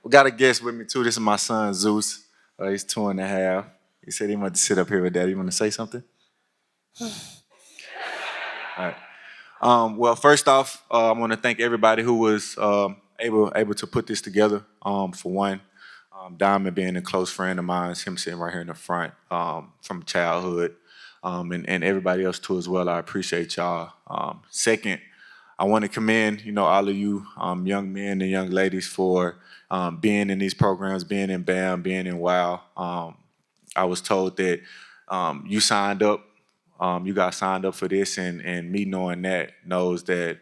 We got a guest with me too. This is my son Zeus. He's 2.5. He said he wanted to sit up here with Daddy. You want to say something? All right. Well, first off, I want to thank everybody who was able to put this together. For one, Diamond being a close friend of mine, him sitting right here in the front from childhood, and everybody else too as well. I appreciate y'all. Second, I want to commend all of you young men and young ladies for being in these programs, being in BAM, being in WOW. I was told that you signed up. You got signed up for this, and me knowing that knows that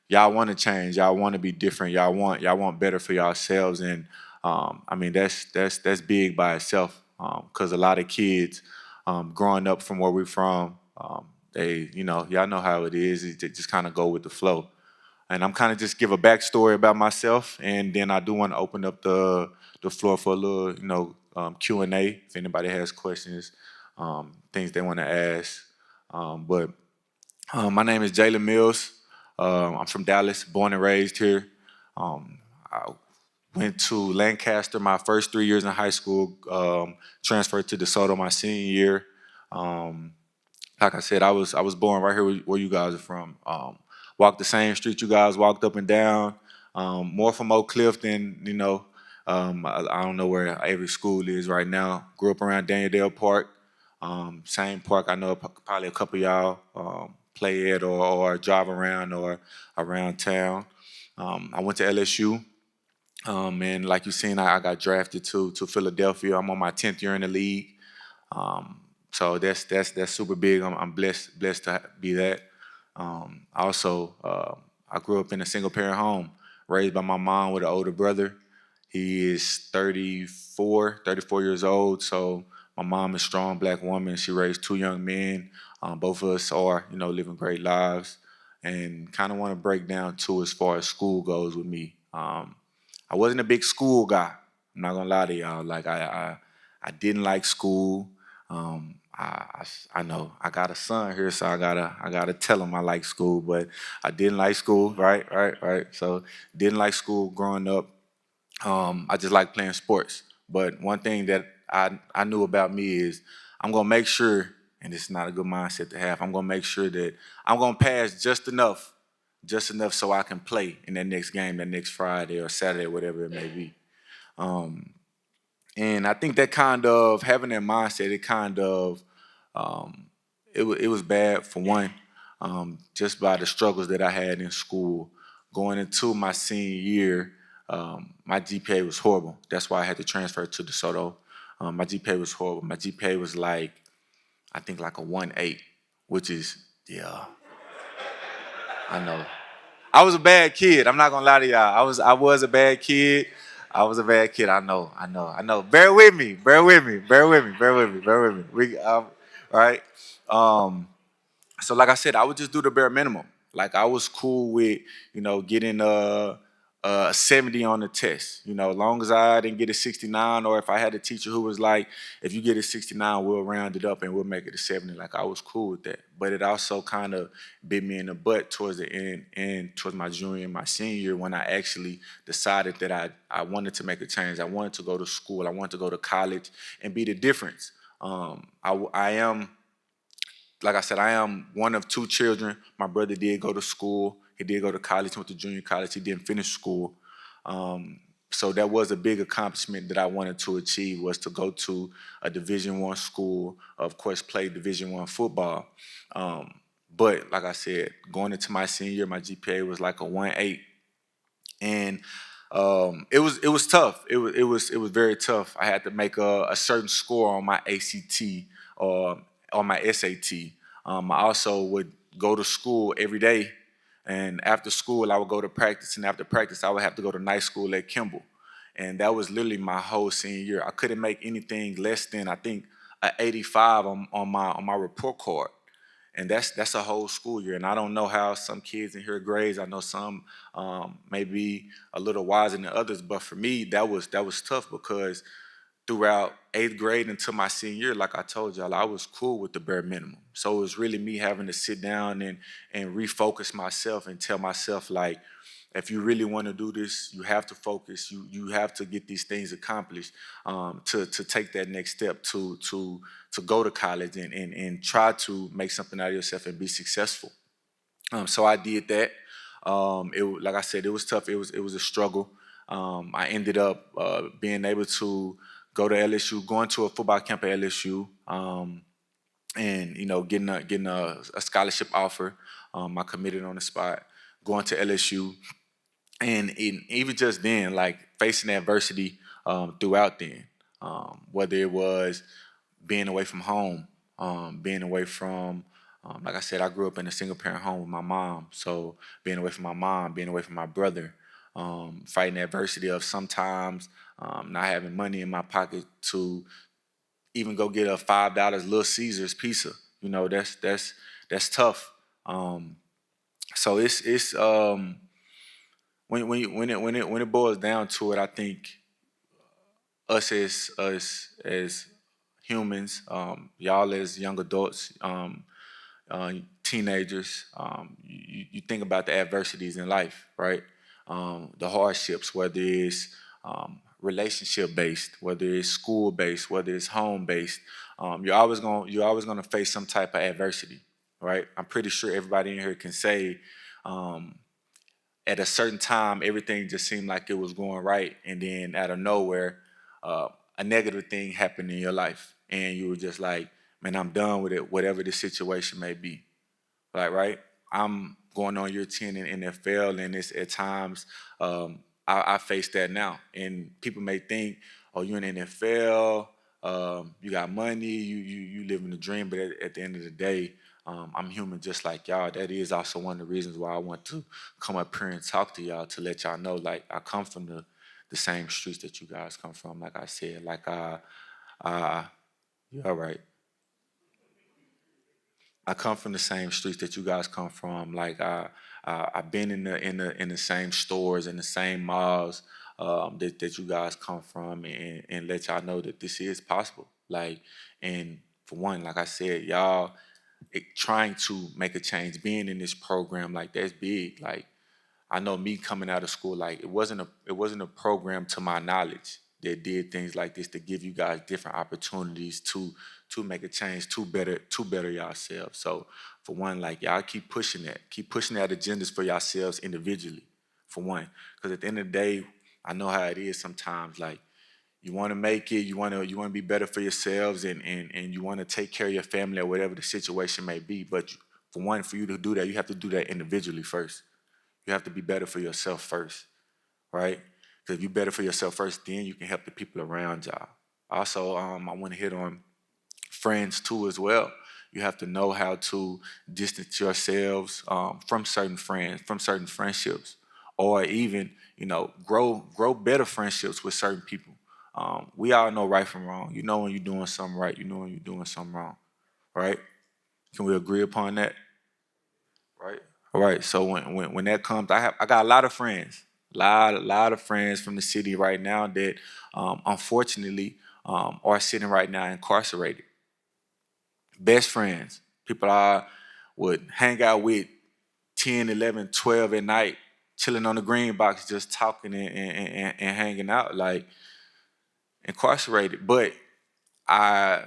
y'all want to change, y'all want to be different, y'all want better for yourselves, and I mean that's big by itself. Because a lot of kids growing up from where we're from, they y'all know how it is. They just kind of go with the flow, and I'm kind of just give a backstory about myself, and then I do want to open up the floor for a little Q&A if anybody has questions, things they want to ask. But My name is Jalen Mills. I'm from Dallas, born and raised here. I went to Lancaster my first 3 years in high school, transferred to DeSoto my senior year. Like I said, I was born right here where you guys are from. Walked the same street you guys walked up and down. More from Oak Cliff than I don't know where every school is right now. Grew up around Daniel Dale Park. Same park I know probably a couple of y'all play at or drive around or around town. I went to LSU. And like you seen, I got drafted to Philadelphia. I'm on my 10th year in the league. So that's super big. I'm blessed to be that. Also, I grew up in a single parent home, raised by my mom with an older brother. He is 34 years old. So my mom is a strong black woman. She raised two young men. Both of us are, living great lives. And kind of want to break down too as far as school goes with me. I wasn't a big school guy. I'm not gonna lie to y'all. Like I didn't like school. I know I got a son here, so I gotta tell him I like school, but I didn't like school. Right. So didn't like school growing up. I just like playing sports. But one thing that I knew about me is I'm gonna make sure, and it's not a good mindset to have. I'm gonna make sure that I'm gonna pass just enough so I can play in that next game, that next Friday or Saturday, whatever it may be. Um, and I think that kind of having that mindset, it kind of it was bad for one, just by the struggles that I had in school. Going into my senior year, my GPA was horrible. That's why I had to transfer to DeSoto. My GPA was horrible. My GPA was like, I think like a 1.8, which is, yeah, I know. I was a bad kid. I'm not gonna lie to y'all. I was a bad kid. I was a bad kid. I know. Bear with me. Bear with me. Bear with me. Bear with me. Bear with me. Right. Um, so like I said, I would just do the bare minimum. Like I was cool with, getting a 70 on the test. As long as I didn't get a 69, or if I had a teacher who was like, if you get a 69, we'll round it up and we'll make it a 70. Like I was cool with that. But it also kind of bit me in the butt towards the end towards my junior and my senior year when I actually decided that I wanted to make a change. I wanted to go to school. I wanted to go to college and be the difference. I am, like I said, I am one of two children. My brother did go to school. He did go to college, went to junior college. He didn't finish school. So that was a big accomplishment that I wanted to achieve, was to go to a Division I school, of course, play Division I football. But like I said, going into my senior year, my GPA was like a 1.8, and it was tough. It was very tough. I had to make a certain score on my ACT or on my SAT. I also would go to school every day, and after school I would go to practice, and after practice I would have to go to night school at Kimball, and that was literally my whole senior year. I couldn't make anything less than, I think, a 85 on my report card, and that's a whole school year. And I don't know how some kids in here grades. I know some may be a little wiser than others, but for me that was tough, because throughout 8th grade until my senior year, like I told y'all, I was cool with the bare minimum. So it was really me having to sit down and refocus myself and tell myself, like, if you really want to do this, you have to focus. You have to get these things accomplished, to take that next step, to go to college and try to make something out of yourself and be successful. So I did that. Like I said, it was tough. It was a struggle. I ended up being able to go to LSU, going to a football camp at LSU, and getting a scholarship offer. I committed on the spot, going to LSU, and even just then, like facing adversity throughout then, whether it was being away from home, being away from, like I said, I grew up in a single parent home with my mom. So being away from my mom, being away from my brother, fighting the adversity of sometimes not having money in my pocket to even go get a $5 Little Caesars pizza. That's tough. So it's when it boils down to it, I think us as humans, y'all as young adults, teenagers, you think about the adversities in life, right? The hardships, whether it's relationship based, whether it's school based, whether it's home based, you're always gonna face some type of adversity, right? I'm pretty sure everybody in here can say, um, at a certain time, everything just seemed like it was going right, and then out of nowhere, a negative thing happened in your life, and you were just like, "Man, I'm done with it, whatever the situation may be." Like, right? I'm going on year 10 in NFL, and it's at times, I face that now. And people may think, oh, you're in the NFL, you got money, you living the dream. But at the end of the day, I'm human just like y'all. That is also one of the reasons why I want to come up here and talk to y'all, to let y'all know, like, I come from the same streets that you guys come from. Like I said, like, you're all right. I come from the same streets that you guys come from. Like, I've been in the same stores, in the same malls, that you guys come from, and let y'all know that this is possible. Like, and for one, like I said, y'all, trying to make a change, being in this program, like, that's big. Like, I know me coming out of school, like, it wasn't a program to my knowledge that did things like this to give you guys different opportunities to make a change, to better yourselves. So for one, like, y'all keep pushing that agendas for yourselves individually. For one, because at the end of the day, I know how it is sometimes. Like, you want to make it, you want to be better for yourselves, and you want to take care of your family or whatever the situation may be. But for one, for you to do that, you have to do that individually first. You have to be better for yourself first, right? Because if you're better for yourself first, then you can help the people around y'all. Also, I want to hit on friends too as well. You have to know how to distance yourselves from certain friends, from certain friendships, or even grow better friendships with certain people. We all know right from wrong. You know when you're doing something right. You know when you're doing something wrong, right? Can we agree upon that? Right. All right. So when that comes, I got a lot of friends, lot of friends from the city right now that, unfortunately, are sitting right now incarcerated. Best friends, people I would hang out with 10, 11, 12 at night, chilling on the green box, just talking and hanging out, like, incarcerated. But I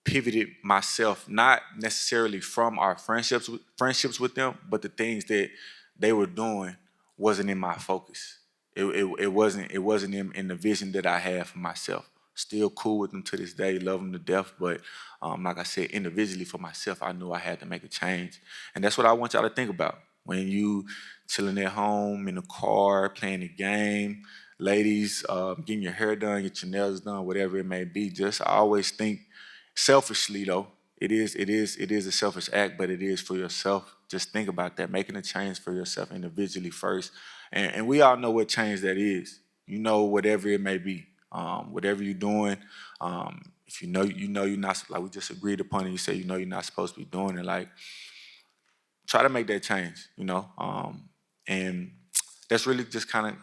pivoted myself, not necessarily from our friendships with them, but the things that they were doing wasn't in my focus. It wasn't in the vision that I had for myself. Still cool with them to this day, love them to death, but like I said, individually for myself, I knew I had to make a change, and that's what I want y'all to think about when you chilling at home in the car, playing the game. Ladies, getting your hair done, get your nails done, whatever it may be. Just always think selfishly, though. It is a selfish act, but it is for yourself. Just think about that, making a change for yourself individually first, and we all know what change that is. Whatever it may be, whatever you're doing. If you know you're not, like we just agreed upon, it. You say you're not supposed to be doing it. Like, try to make that change. And that's really just kind of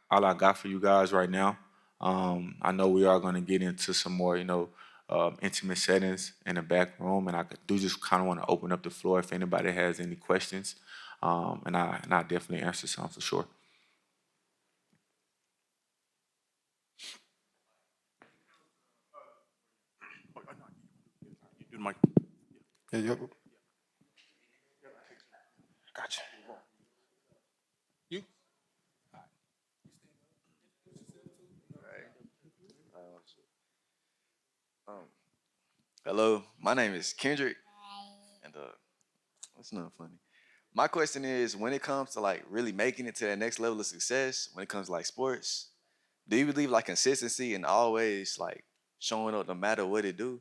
all I got for you guys right now. I know we are going to get into some more, intimate settings in the back room, and I do just kind of want to open up the floor if anybody has any questions, and I definitely answer some for sure. You the mic. Yeah, yep. Gotcha. You. Um, Hello, my name is Kendrick, and that's not funny. My question is, when it comes to like really making it to that next level of success, when it comes to like sports, do you believe like consistency and always like showing up no matter what it do,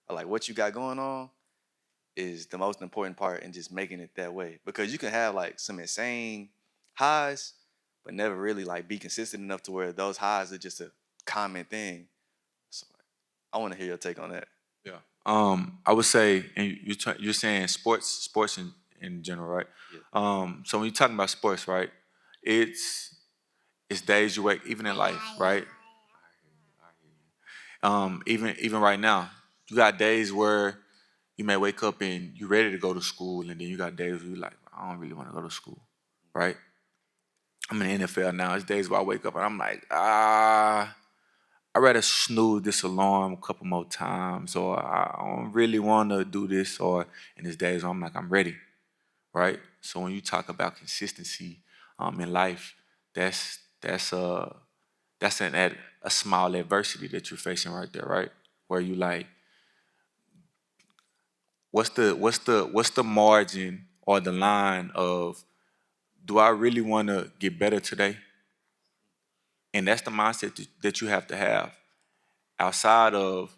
or like what you got going on, is the most important part in just making it that way? Because you can have like some insane highs, but never really like be consistent enough to where those highs are just a common thing. So I want to hear your take on that. Yeah. I would say, and you're saying sports in general, right? Yeah. So when you're talking about sports, right, it's it's days you wake, even in life, right? Even right now, you got days where you may wake up and you're ready to go to school, and then you got days where you're like, I don't really want to go to school, right? I'm in the NFL now. It's days where I wake up and I'm like, I'd rather snooze this alarm a couple more times, or I don't really want to do this, or in these days where I'm like, I'm ready, right? So when you talk about consistency in life, that's a small adversity that you're facing right there, right? Where you like, what's the margin or the line of, do I really want to get better today? And that's the mindset that you have to have. Outside of,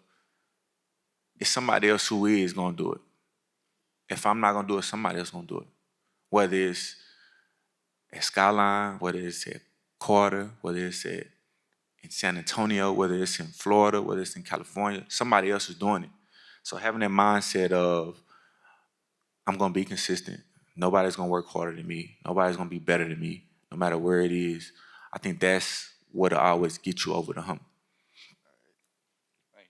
it's somebody else who is gonna do it. If I'm not gonna do it, somebody else gonna do it. Whether it's at Skyline, whether it's at Carter, whether it's at in San Antonio, whether it's in Florida, whether it's in California, somebody else is doing it. So having that mindset of, I'm gonna be consistent. Nobody's gonna work harder than me. Nobody's gonna be better than me, no matter where it is. I think that's what'll always get you over the hump. Thank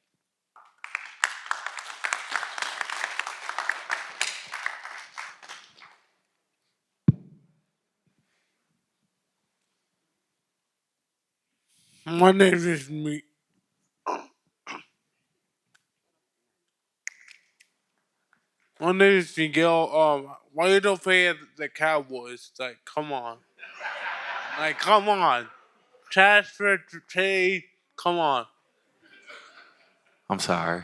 My name is me. My name is Miguel. Why you don't pay at the Cowboys? Like, come on. Like, come on. Transfer to trade. Come on. I'm sorry.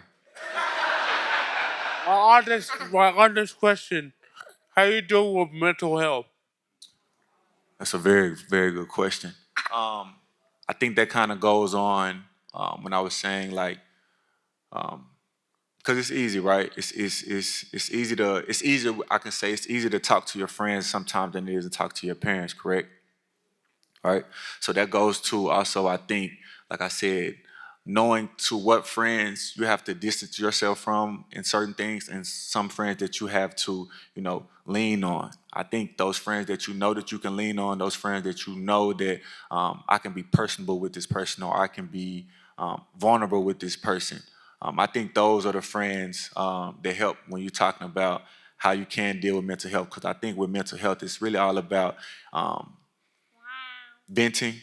My honest question. How you doing with mental health? That's a very, very good question. Um, I think that kind of goes on when I was saying like, because it's easy, right? It's easy to it's easier. I can say it's easier to talk to your friends sometimes than it is to talk to your parents. Correct? Right? So that goes to also, I think, like I said, knowing to what friends you have to distance yourself from in certain things, and some friends that you have to, lean on. I think those friends that you know that you can lean on, those friends that you know that I can be personable with this person, or I can be vulnerable with this person. I think those are the friends that help when you're talking about how you can deal with mental health. Because I think with mental health, it's really all about um, venting,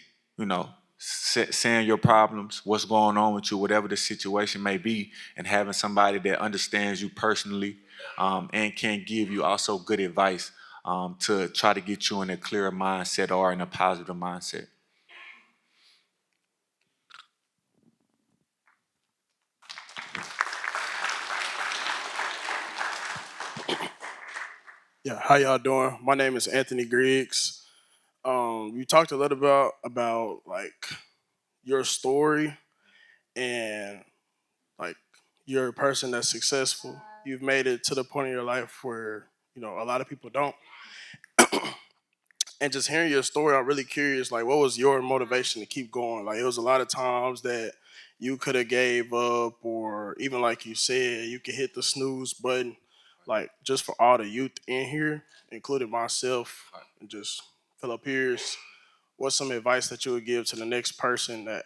saying your problems, what's going on with you, whatever the situation may be, and having somebody that understands you personally and can give you also good advice to try to get you in a clearer mindset or in a positive mindset. Yeah, how y'all doing? My name is Anthony Griggs. You talked a little about like your story and like you're a person that's successful. You've made it to the point in your life where a lot of people don't. And just hearing your story, I'm really curious. Like, what was your motivation to keep going? Like, it was a lot of times that you could have gave up, or even like you said, you could hit the snooze button. Like, just for all the youth in here, including myself, and just fellow peers, what's some advice that you would give to the next person that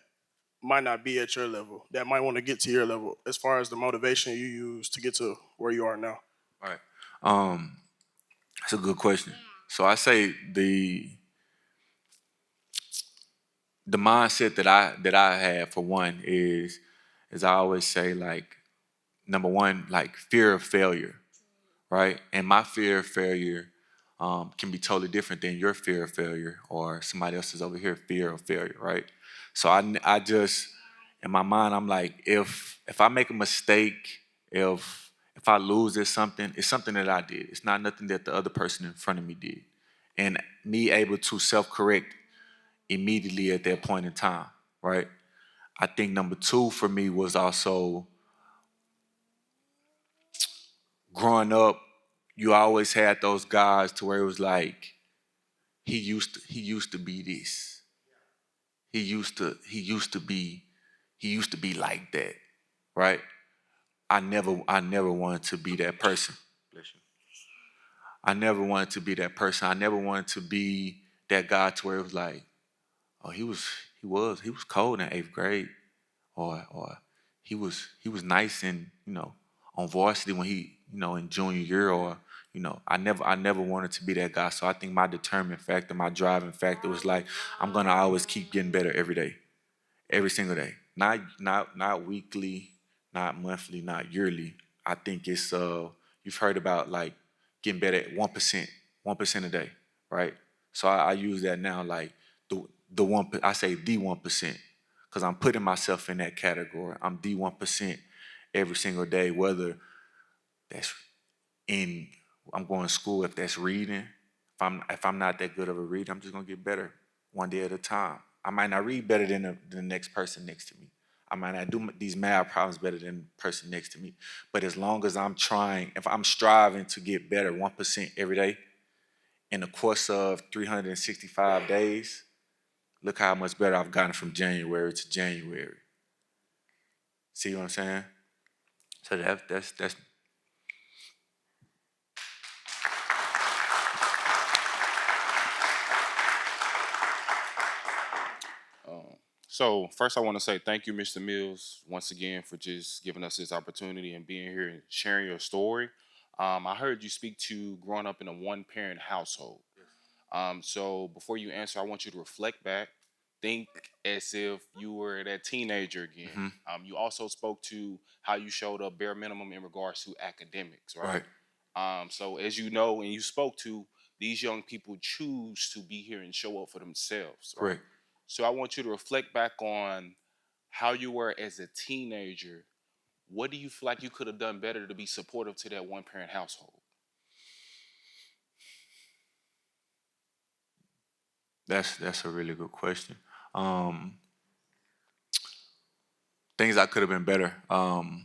might not be at your level, that might want to get to your level, as far as the motivation you use to get to where you are now? Right. Um, that's a good question. So I say the mindset that I have for one is I always say, like, number one, like fear of failure, right? And my fear of failure can be totally different than your fear of failure or somebody else's over here fear of failure, right? So I just in my mind I'm like if I make a mistake, if I lose at something, it's something that I did. It's not nothing that the other person in front of me did, and me able to self-correct immediately at that point in time, right? I think number two for me was also growing up. You always had those guys to where it was like he used to be this. He used to be like that, right? I never wanted to be that person. Bless you. I never wanted to be that person. I never wanted to be that guy to where it was like, oh, he was cold in eighth grade, or he was nice in on varsity when he in junior year, or I never wanted to be that guy. So I think my determinant factor, my driving factor was like I'm gonna always keep getting better every day, every single day. Not weekly, not monthly, not yearly. I think it's you've heard about like getting better at 1%, 1% a day, right? So I use that now like the one I say the 1%, because I'm putting myself in that category. I'm the 1% every single day, whether that's in I'm going to school, if that's reading. If I'm not that good of a reader, I'm just gonna get better one day at a time. I might not read better than the next person next to me. I might not do these math problems better than the person next to me. But as long as I'm trying, if I'm striving to get better 1% every day in the course of 365 days, look how much better I've gotten from January to January. See what I'm saying? So that's So first, I want to say thank you, Mr. Mills, once again for just giving us this opportunity and being here and sharing your story. I heard you speak to growing up in a one-parent household. So before you answer, I want you to reflect back, think as if you were that teenager again. mhm, You also spoke to how you showed up bare minimum in regards to academics, right? right, So as you know, and you spoke to, these young people choose to be here and show up for themselves, right? correct. So I want you to reflect back on how you were as a teenager. What do you feel like you could have done better to be supportive to that one parent household? That's a really good question. Um, Things I could have been better. I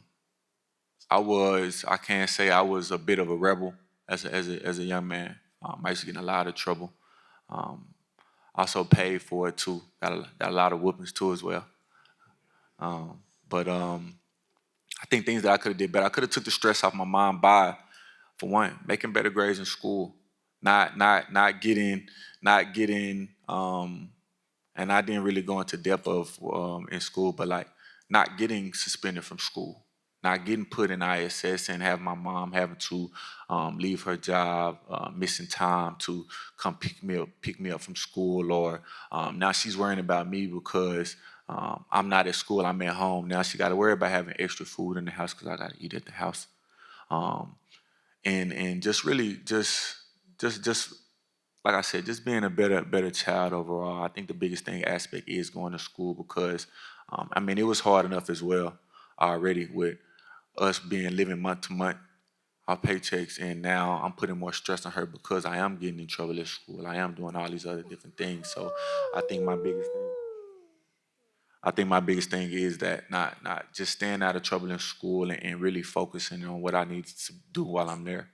can't say I was a bit of a rebel as a young man. I used to get in a lot of trouble. Um, Also paid for it too. Got a lot of whoopings too as well. But I think things that I could have did better. I could have took the stress off my mind by, for one, making better grades in school, not getting and I didn't really go into depth of in school, but like not getting suspended from school, not getting put in ISS, and have my mom having to leave her job, missing time to come pick me up from school, or now she's worrying about me because I'm not at school, I'm at home. Now she got to worry about having extra food in the house because I got to eat at the house. Um, and just really just like I said, just being a better child overall. I think the biggest thing aspect is going to school because I mean it was hard enough as well already with us being living month to month, our paychecks, and now I'm putting more stress on her because I am getting in trouble at school. I am doing all these other different things. So I think my biggest thing I think my biggest thing is that not just staying out of trouble in school, and really focusing on what I need to do while I'm there.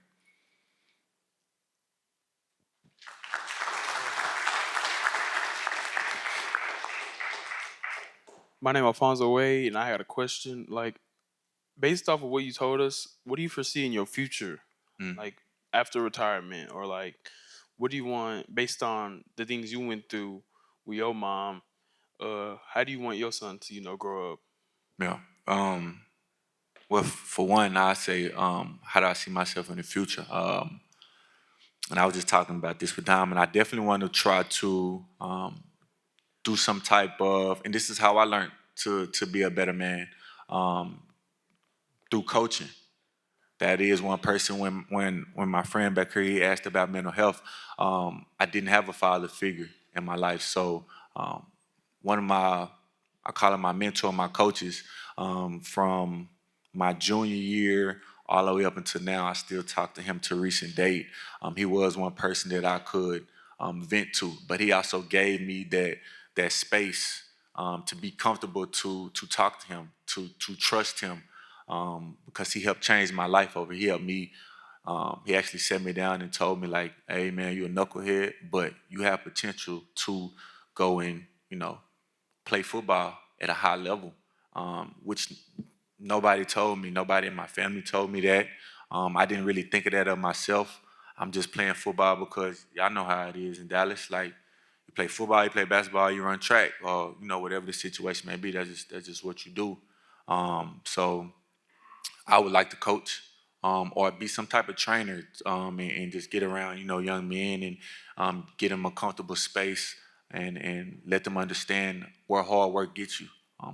My name is Alfonso Wade, and I had a question. Like, based off of what you told us, what do you foresee in your future, Mm. like after retirement, or like, what do you want based on the things you went through with your mom? How do you want your son to, grow up? Yeah. Well, for one, I say, how do I see myself in the future? And I was just talking about this with Dom, and I definitely want to try to do some type of, and this is how I learned to be a better man. Um, through coaching. That is one person. When my friend back here he asked about mental health, I didn't have a father figure in my life. So one of my, I call him my mentor, my coaches, from my junior year all the way up until now, I still talk to him to recent date. He was one person that I could vent to, but he also gave me that space to be comfortable to talk to him, to trust him, because he helped change my life over. He helped me. He actually sat me down and told me like, "Hey man, you're a knucklehead, but you have potential to go and play football at a high level," which nobody told me. Nobody in my family told me that. I didn't really think of that of myself. I'm just playing football because y'all know how it is in Dallas. Like you play football, you play basketball, you run track, or whatever the situation may be. That's just what you do. So I would like to coach or be some type of trainer, and just get around young men and get them a comfortable space and let them understand where hard work gets you.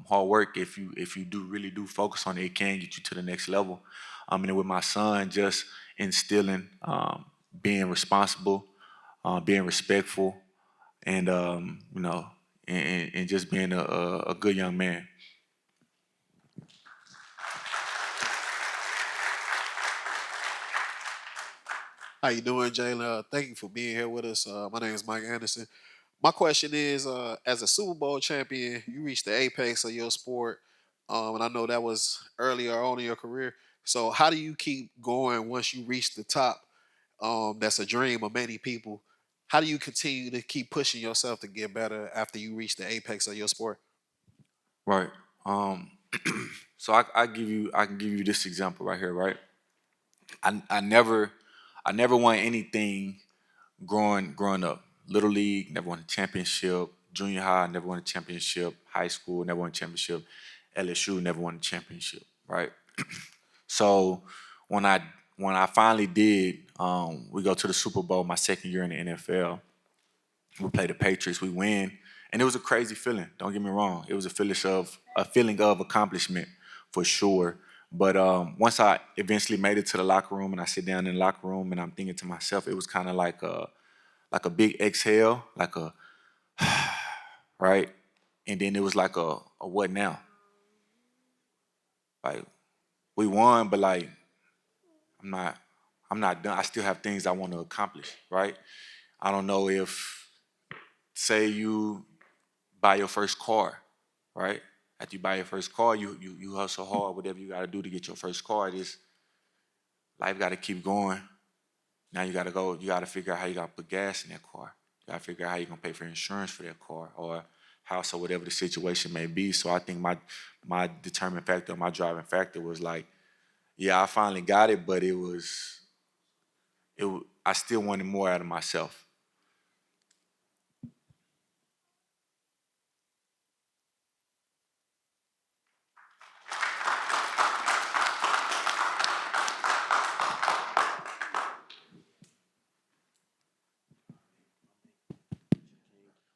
Hard work, if you really do focus on it, it can get you to the next level. And then with my son, just instilling being responsible, being respectful, and and just being a good young man. How you doing, Jalen? Thank you for being here with us. My name is Mike Anderson. My question is, as a Super Bowl champion, you reached the apex of your sport, and I know that was earlier on in your career. So, how do you keep going once you reach the top? That's a dream of many people. How do you continue to keep pushing yourself to get better after you reach the apex of your sport? Right. Um, so I can give you this example right here, right? I never won anything growing up. Little league, never won a championship. Junior high, never won a championship. High school, never won a championship. LSU, never won a championship. Right. So when I when I finally did, we go to the Super Bowl my second year in the NFL. We play the Patriots, we win, and it was a crazy feeling. Don't get me wrong; it was a feeling of accomplishment for sure. But once I eventually made it to the locker room, and I sit down in the locker room, and I'm thinking to myself, it was kind of like a big exhale, like a right, and then it was like a what now? Like we won, but like I'm not I'm not done. I still have things I want to accomplish, right? I don't know if say you buy your first car, right? After you buy your first car, you hustle hard, whatever you got to do to get your first car. This life got to keep going. Now you got to go. You got to figure out how you got to put gas in that car. You got to figure out how you're gonna pay for insurance for that car or house or whatever the situation may be. So I think my determining factor, my driving factor was like, yeah, I finally got it, but I still wanted more out of myself.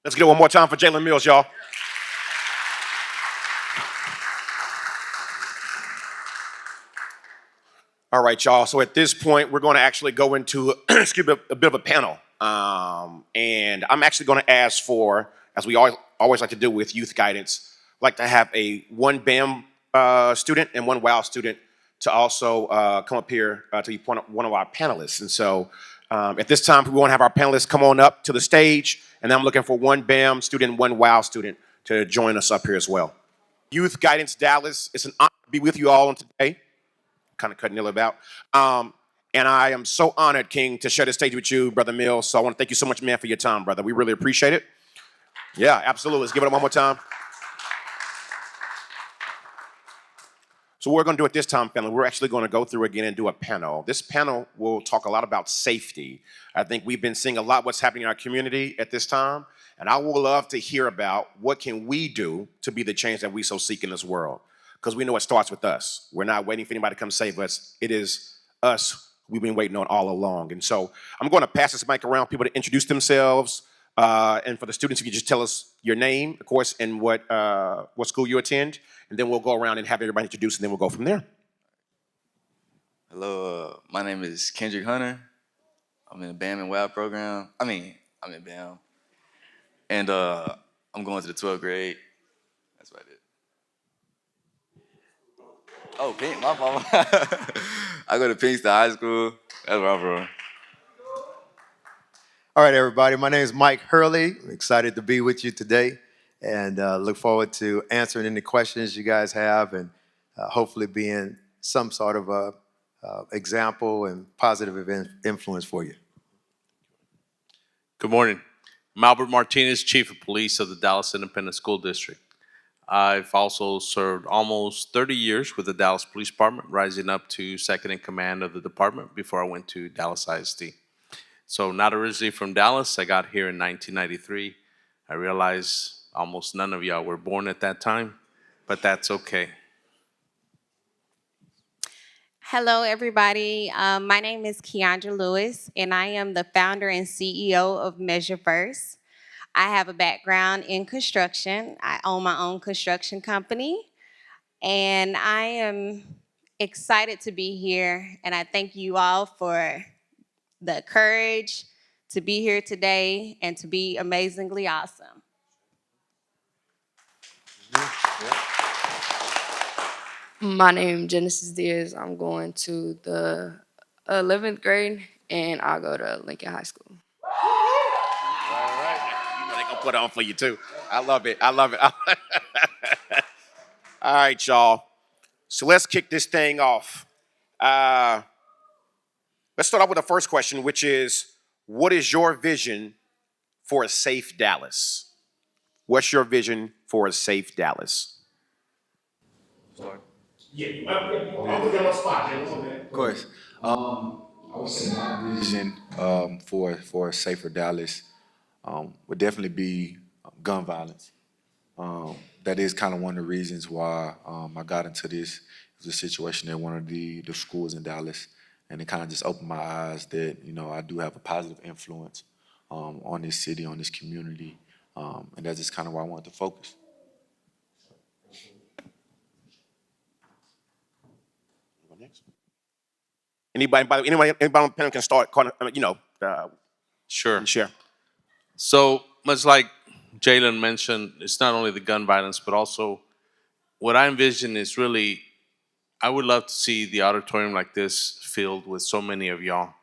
Let's get it one more time for Jalen Mills, y'all. All right, y'all. So at this point, we're going to actually go into excuse me, a bit of a panel. And I'm actually going to ask for, as we always like to do with youth guidance, like to have a one BAM student and one WOW student to also come up here to be one of our panelists. And so at this time, we want to have our panelists come on up to the stage. And I'm looking for one BAM student and one WOW student to join us up here as well. Youth Guidance Dallas, it's an honor to be with you all on today. Kind of cutting it about. And I am so honored, King, to share the stage with you, Brother Mills. So I want to thank you so much, man, for your time, brother. We really appreciate it. Yeah, absolutely. Let's give it up one more time. So what we're going to do at this time, family, we're actually going to go through again and do a panel. This panel will talk a lot about safety. I think we've been seeing a lot what's happening in our community at this time, and I would love to hear about what can we do to be the change that we so seek in this world, because we know it starts with us. We're not waiting for anybody to come save us. It is us we've been waiting on all along. And so I'm going to pass this mic around, people to introduce themselves, and for the students, if you just tell us your name, of course, and what school you attend, and then we'll go around and have everybody introduce, and then we'll go from there. Hello, my name is Kendrick Hunter. I'm in the BAM and WAB program. I'm in BAM. And I'm going to the 12th grade. That's about it. Oh, Pink, my fault. I go to Pinkston High School. That's where I'm from. All right, everybody. My name is Mike Hurley. I'm excited to be with you today and look forward to answering any questions you guys have and hopefully being some sort of a example and positive influence for you. Good morning. I'm Albert Martinez, Chief of Police of the Dallas Independent School District. I've also served almost 30 years with the Dallas Police Department, rising up to second in command of the department before I went to Dallas ISD. So not originally from Dallas, I got here in 1993. I realize almost none of y'all were born at that time, but that's okay. Hello, everybody. My name is Keandra Lewis, and I am the founder and CEO of Measure First. I have a background in construction. I own my own construction company, and I am excited to be here. And I thank you all for the courage to be here today and to be amazingly awesome. My name is Genesis Diaz. I'm going to the 11th grade, and I'll go to Lincoln High School. All right. You know they gonna put it on for you too. I love it. I love it. All right, y'all. So let's kick this thing off. Let's start off with the first question, which is, what is your vision for a safe Dallas? What's your vision for a safe Dallas? Of course. I would say my vision for a safer Dallas would definitely be gun violence. That is kind of one of the reasons why I got into this. It was a situation at one of the schools in Dallas, and it kind of just opened my eyes that I do have a positive influence on this city, on this community, and that's just kind of why I wanted to focus. Anybody on the panel can start, Sure. and share. So much like Jalen mentioned, it's not only the gun violence, but also what I envision is really, I would love to see the auditorium like this filled with so many of y'all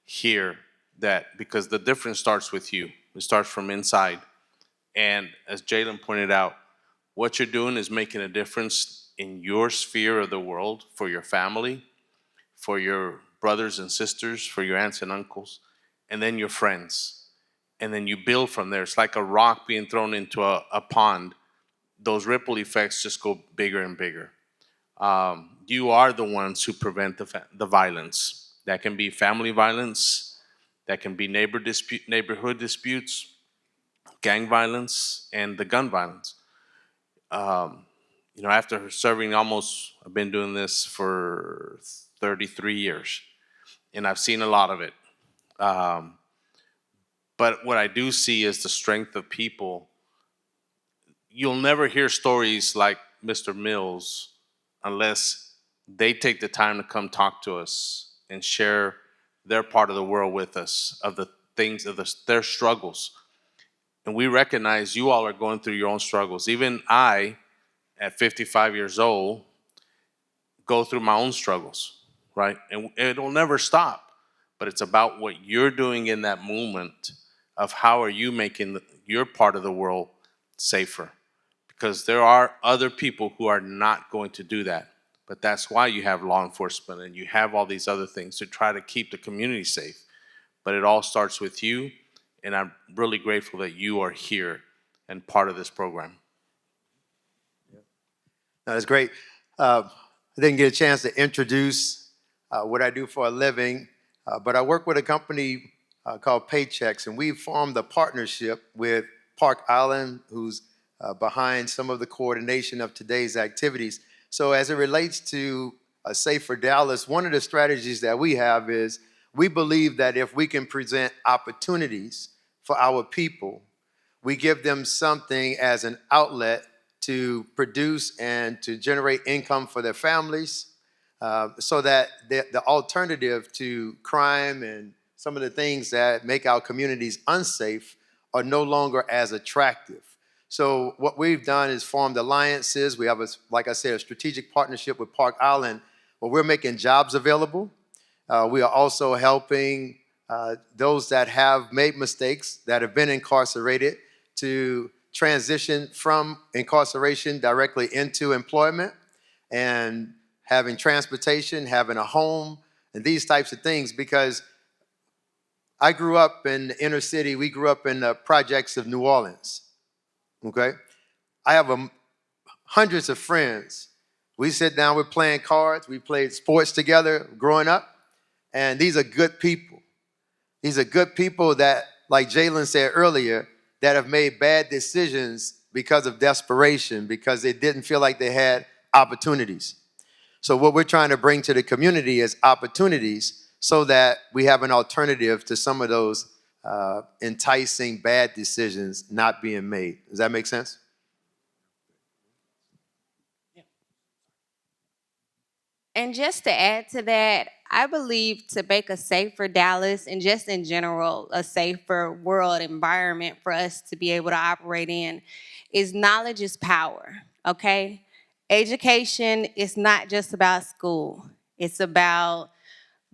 here, that because the difference starts with you. It starts from inside. And as Jalen pointed out, what you're doing is making a difference in your sphere of the world, for your family, for your brothers and sisters, for your aunts and uncles, and then your friends. And then you build from there. It's like a rock being thrown into a pond. Those ripple effects just go bigger and bigger. You are the ones who prevent the violence. That can be family violence, that can be neighborhood disputes, gang violence, and the gun violence. After serving I've been doing this for 33 years, and I've seen a lot of it. But what I do see is the strength of people. You'll never hear stories like Mr. Mills unless they take the time to come talk to us and share their part of the world with us, of the things, of their struggles. And we recognize you all are going through your own struggles. Even I, at 55 years old, go through my own struggles, right? And it'll never stop. But it's about what you're doing in that moment of how are you making your part of the world safer. Because there are other people who are not going to do that. But that's why you have law enforcement and you have all these other things to try to keep the community safe. But it all starts with you, and I'm really grateful that you are here and part of this program. That's great. I didn't get a chance to introduce what I do for a living, but I work with a company called Paychecks, and we've formed a partnership with Park Island, who's behind some of the coordination of today's activities. So as it relates to a Safer Dallas, one of the strategies that we have is we believe that if we can present opportunities for our people, we give them something as an outlet to produce and to generate income for their families, so that the alternative to crime and some of the things that make our communities unsafe are no longer as attractive. So what we've done is formed alliances. We have, like I said, a strategic partnership with Park Island, where we're making jobs available. We are also helping those that have made mistakes, that have been incarcerated, to transition from incarceration directly into employment and having transportation, having a home, and these types of things. Because I grew up in the inner city. We grew up in the projects of New Orleans, okay? I have hundreds of friends. We sit down, we're playing cards, we played sports together growing up, and these are good people. These are good people that, like Jalen said earlier, that have made bad decisions because of desperation, because they didn't feel like they had opportunities. So what we're trying to bring to the community is opportunities so that we have an alternative to some of those enticing bad decisions not being made. Does that make sense? And just to add to that, I believe to make a safer Dallas and just in general, a safer world environment for us to be able to operate in is knowledge is power, okay? Education is not just about school. It's about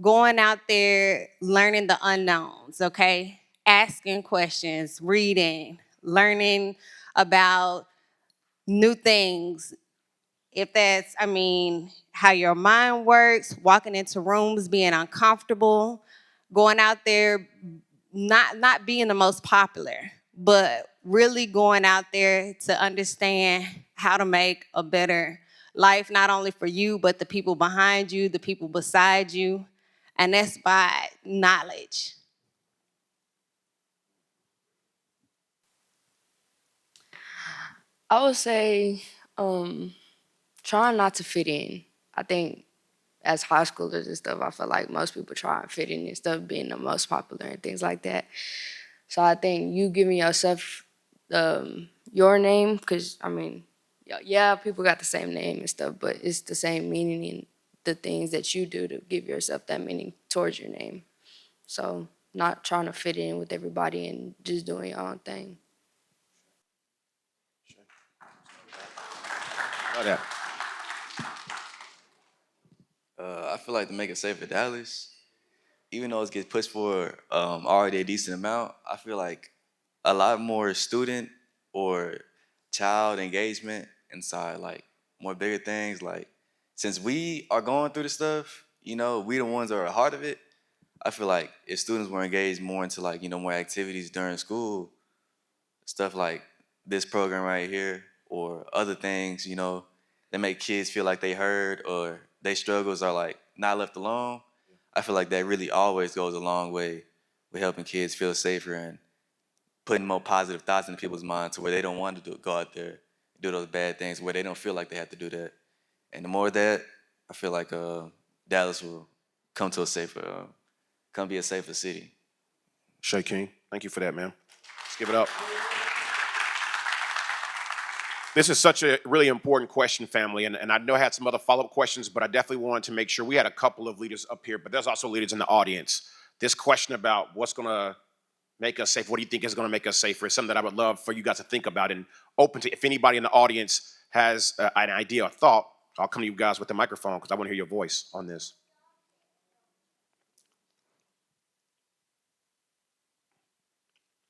going out there, learning the unknowns, okay? Asking questions, reading, learning about new things, if that's, I mean, how your mind works, walking into rooms, being uncomfortable, going out there, not being the most popular, but really going out there to understand how to make a better life, not only for you, but the people behind you, the people beside you, and that's by knowledge. I would say trying not to fit in. I think as high schoolers and stuff, I feel like most people try and fit in instead of being the most popular and things like that. So I think you giving yourself your name, because I mean, yeah, people got the same name and stuff, but it's the same meaning in the things that you do to give yourself that meaning towards your name. So not trying to fit in with everybody and just doing your own thing. Love that. I feel like to make it safer Dallas, even though it gets pushed for already a decent amount, I feel like a lot more student or child engagement inside like more bigger things. Like since we are going through the stuff, we the ones that are a heart of it. I feel like if students were engaged more into like more activities during school, stuff like this program right here or other things, that make kids feel like they heard or their struggles are like not left alone. I feel like that really always goes a long way with helping kids feel safer and putting more positive thoughts into people's minds to where they don't want to go out there, do those bad things, where they don't feel like they have to do that. And the more of that, I feel like Dallas will come to a safer, come be a safer city. Shay King, thank you for that, man. Let's give it up. This is such a really important question, family, and I know I had some other follow-up questions, but I definitely wanted to make sure we had a couple of leaders up here, but there's also leaders in the audience. This question about what's going to make us safe, what do you think is going to make us safer, is something that I would love for you guys to think about and open to. If anybody in the audience has an idea or thought, I'll come to you guys with the microphone because I want to hear your voice on this.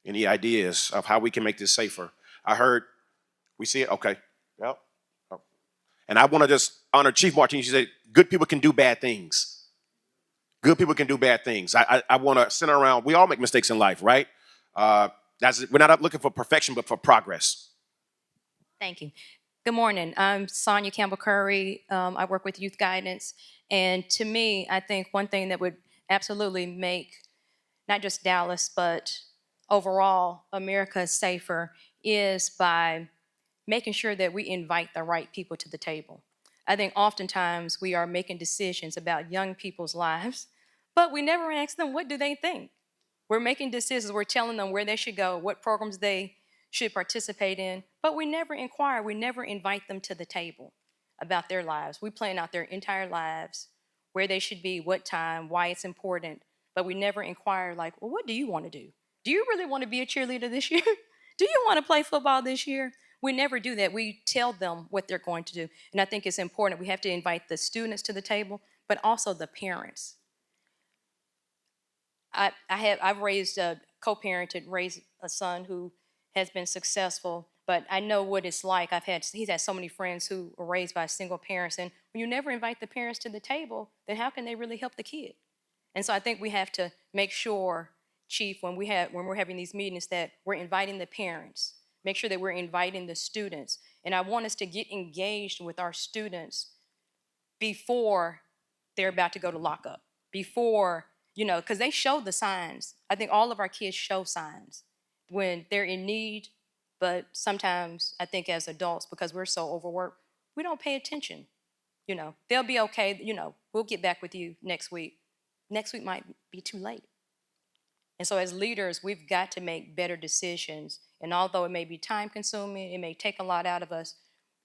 Any ideas of how we can make this safer? I heard, we see it? Okay. Yep. Oh. And I want to just honor Chief Martinez. She said, good people can do bad things. Good people can do bad things. I want to center around, we all make mistakes in life, right? We're not looking for perfection, but for progress. Thank you. Good morning. I'm Sonia Campbell Curry. I work with youth guidance. And to me, I think one thing that would absolutely make not just Dallas, but overall America safer is by making sure that we invite the right people to the table. I think oftentimes we are making decisions about young people's lives, but we never ask them, what do they think? We're making decisions, we're telling them where they should go, what programs they should participate in, but we never inquire, we never invite them to the table. about their lives. We plan out their entire lives, where they should be, what time, why it's important, but we never inquire like, well, what do you want to do? Do you really want to be a cheerleader this year? Do you want to play football this year? We never do that. We tell them what they're going to do. And I think it's important. We have to invite the students to the table, but also the parents. I've raised a co-parented, raised a son who has been successful, but I know what it's like. He's had so many friends who were raised by single parents, and when you never invite the parents to the table, then how can they really help the kid? And so I think we have to make sure, Chief, when we're having these meetings, that we're inviting the parents, make sure that we're inviting the students. And I want us to get engaged with our students before they're about to go to lockup, before, because they show the signs. I think all of our kids show signs when they're in need, but sometimes I think as adults, because we're so overworked, we don't pay attention. They'll be okay, we'll get back with you next week. Next week might be too late. And so as leaders, we've got to make better decisions. And although it may be time consuming, it may take a lot out of us,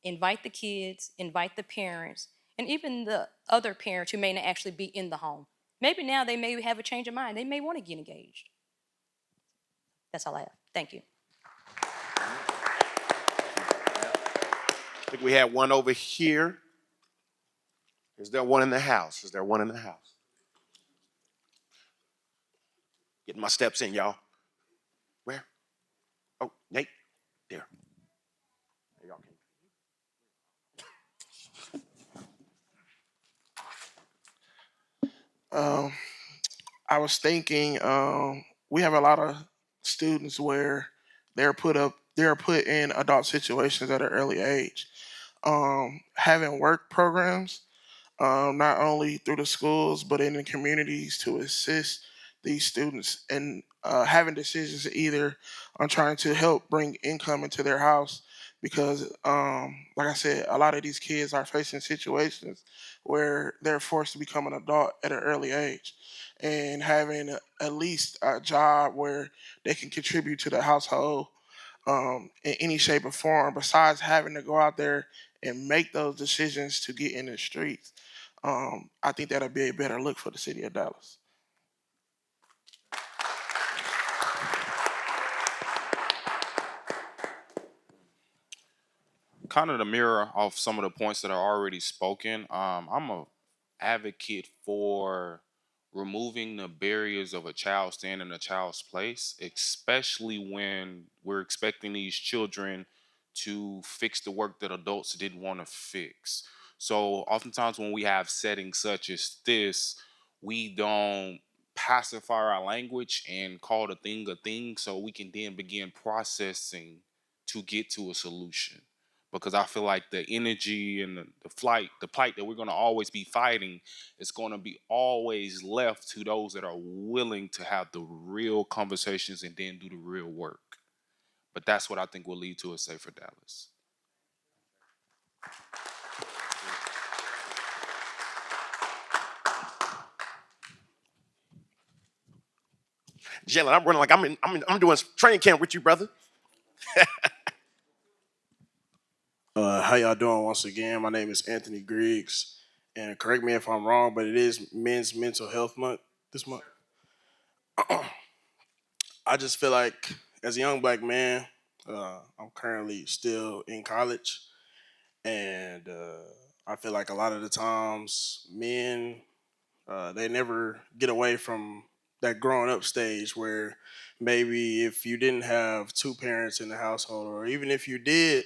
invite the kids, invite the parents, and even the other parents who may not actually be in the home. Maybe now they may have a change of mind. They may want to get engaged. That's all I have. Thank you. I think we have one over here. Is there one in the house? Is there one in the house? Getting my steps in, y'all. Where? Oh, Nate. There. There y'all came. I was thinking we have a lot of students where they're put in adult situations at an early age. Having work programs, not only through the schools but in the communities to assist these students in having decisions either on trying to help bring income into their house because like I said, a lot of these kids are facing situations where they're forced to become an adult at an early age, and having at least a job where they can contribute to the household in any shape or form besides having to go out there and make those decisions to get in the streets. I think that'll be a better look for the city of Dallas. Kind of the mirror off some of the points that are already spoken. I'm a advocate for removing the barriers of a child staying in a child's place, especially when we're expecting these children to fix the work that adults didn't want to fix. So oftentimes when we have settings such as this, we don't pacify our language and call the thing a thing so we can then begin processing to get to a solution, because I feel like the energy and the plight that we're going to always be fighting is going to be always left to those that are willing to have the real conversations and then do the real work. But that's what I think will lead to a safer Dallas. Jalen, I'm running like I'm doing training camp with you, brother. How y'all doing once again? My name is Anthony Griggs, and correct me if I'm wrong, but it is Men's Mental Health Month this month. I just feel like as a young black man, I'm currently still in college, and I feel like a lot of the times men they never get away from that growing up stage where maybe if you didn't have two parents in the household, or even if you did,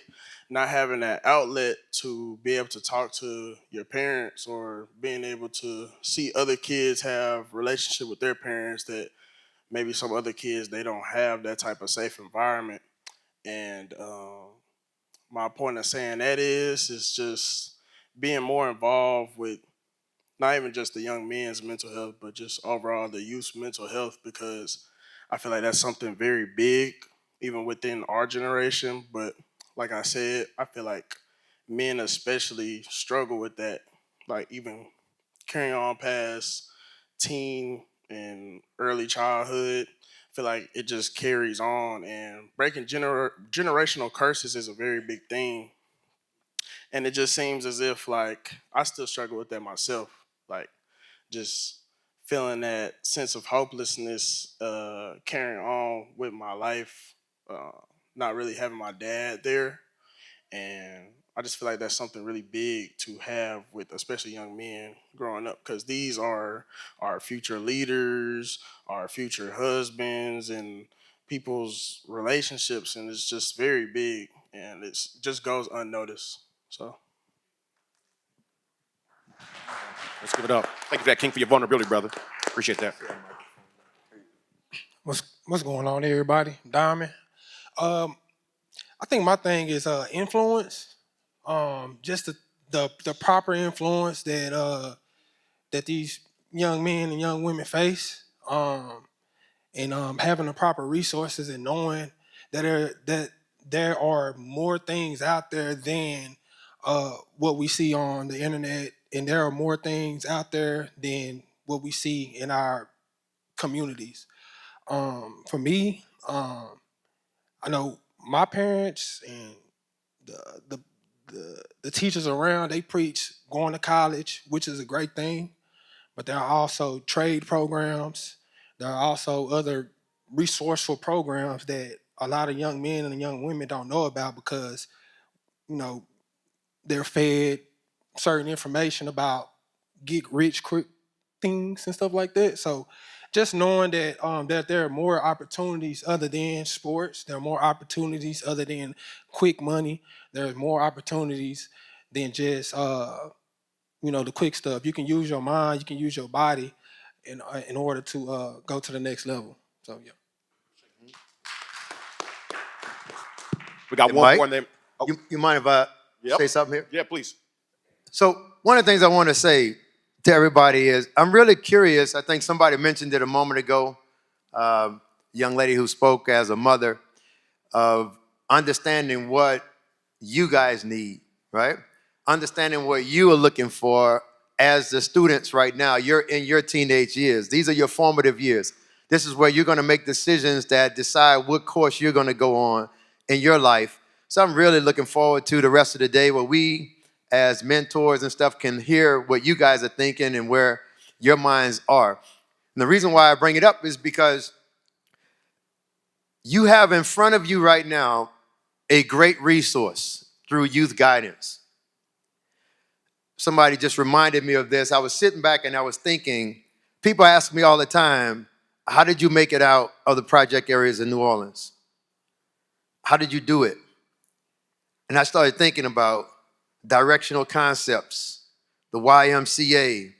not having that outlet to be able to talk to your parents or being able to see other kids have relationship with their parents that maybe some other kids they don't have that type of safe environment. And my point of saying that is just being more involved with not even just the young men's mental health, but just overall the youth's mental health, because I feel like that's something very big, even within our generation. But like I said, I feel like men especially struggle with that, like even carrying on past teen and early childhood. I feel like it just carries on, and breaking generational curses is a very big thing. And it just seems as if like I still struggle with that myself. Like just feeling that sense of hopelessness, carrying on with my life, uh, not really having my dad there. And I just feel like that's something really big to have with especially young men growing up because these are our future leaders, our future husbands, and people's relationships. And it's just very big and it just goes unnoticed. So. Let's give it up. Thank you for that, King, for your vulnerability, brother. Appreciate that. What's going on, everybody? Diamond. I think my thing is influence. Just the proper influence that these young men and young women face. And having the proper resources and knowing that there are more things out there than what we see on the internet, and there are more things out there than what we see in our communities. For me, I know my parents and the, the the teachers around, they preach going to college, which is a great thing. But there are also trade programs. There are also other resourceful programs that a lot of young men and young women don't know about because, you know, they're fed certain information about get rich quick things and stuff like that. So just knowing that there are more opportunities other than sports, there are more opportunities other than quick money. There's more opportunities than just the quick stuff. You can use your mind, you can use your body in order to go to the next level. So yeah. We got Hey, one Mike, more, and then you mind if I Yep. say something here? Yeah, please. So one of the things I want to say to everybody is I'm really curious. I think somebody mentioned it a moment ago. Young lady who spoke as a mother of understanding what you guys need, right? Understanding what you are looking for as the students right now. You're in your teenage years. These are your formative years. This is where you're going to make decisions that decide what course you're going to go on in your life. So I'm really looking forward to the rest of the day where we, as mentors and stuff, can hear what you guys are thinking and where your minds are. And the reason why I bring it up is because you have in front of you right now a great resource through youth guidance. Somebody just reminded me of this. I was sitting back and I was thinking, people ask me all the time, how did you make it out of the project areas in New Orleans? How did you do it? And I started thinking about directional concepts, the YMCA.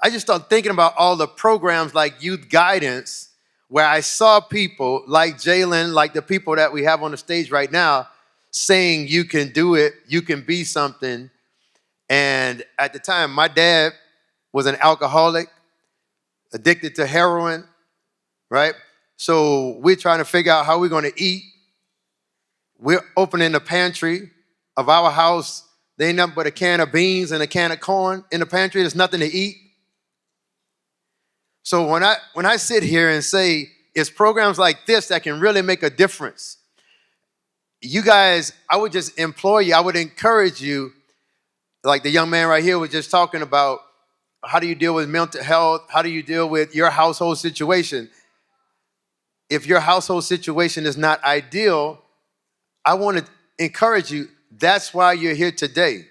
I just started thinking about all the programs like youth guidance where I saw people like Jalen, like the people that we have on the stage right now, saying you can do it, you can be something. And at the time, my dad was an alcoholic, addicted to heroin, right? So we're trying to figure out how we're going to eat. We're opening the pantry of our house. There ain't nothing but a can of beans and a can of corn in the pantry. There's nothing to eat. So when I sit here and say it's programs like this that can really make a difference, you guys, I would just implore you, I would encourage you, like the young man right here was just talking about, how do you deal with mental health? How do you deal with your household situation? If your household situation is not ideal, I want to encourage you, that's why you're here today.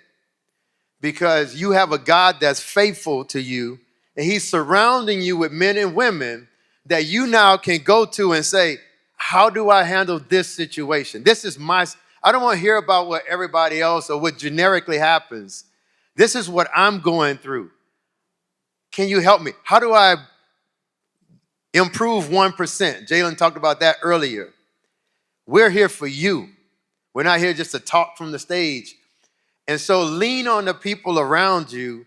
Because you have a God that's faithful to you, and he's surrounding you with men and women that you now can go to and say, how do I handle this situation? I don't want to hear about what everybody else or what generically happens. This is what I'm going through. Can you help me? How do I improve 1%? Jalen talked about that earlier. We're here for you. We're not here just to talk from the stage. And so lean on the people around you.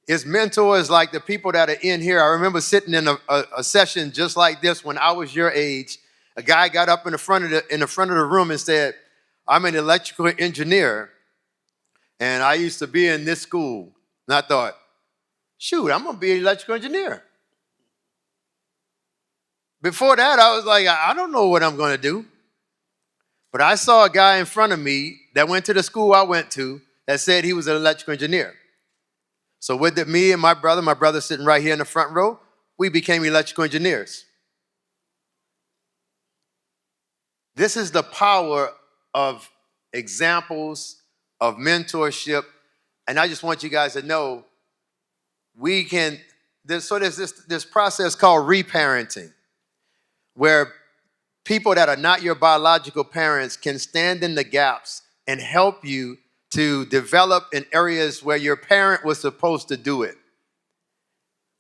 It's mentors like the people that are in here. I remember sitting in a session just like this when I was your age. A guy got up in the front of the room and said, I'm an electrical engineer, and I used to be in this school. And I thought, shoot, I'm going to be an electrical engineer. Before that, I was like, I don't know what I'm going to do. But I saw a guy in front of me that went to the school I went to that said he was an electrical engineer. So with it, me and my brother sitting right here in the front row, we became electrical engineers. This is the power of examples, of mentorship. And I just want you guys to know we can, there's this process called reparenting, where people that are not your biological parents can stand in the gaps and help you to develop in areas where your parent was supposed to do it.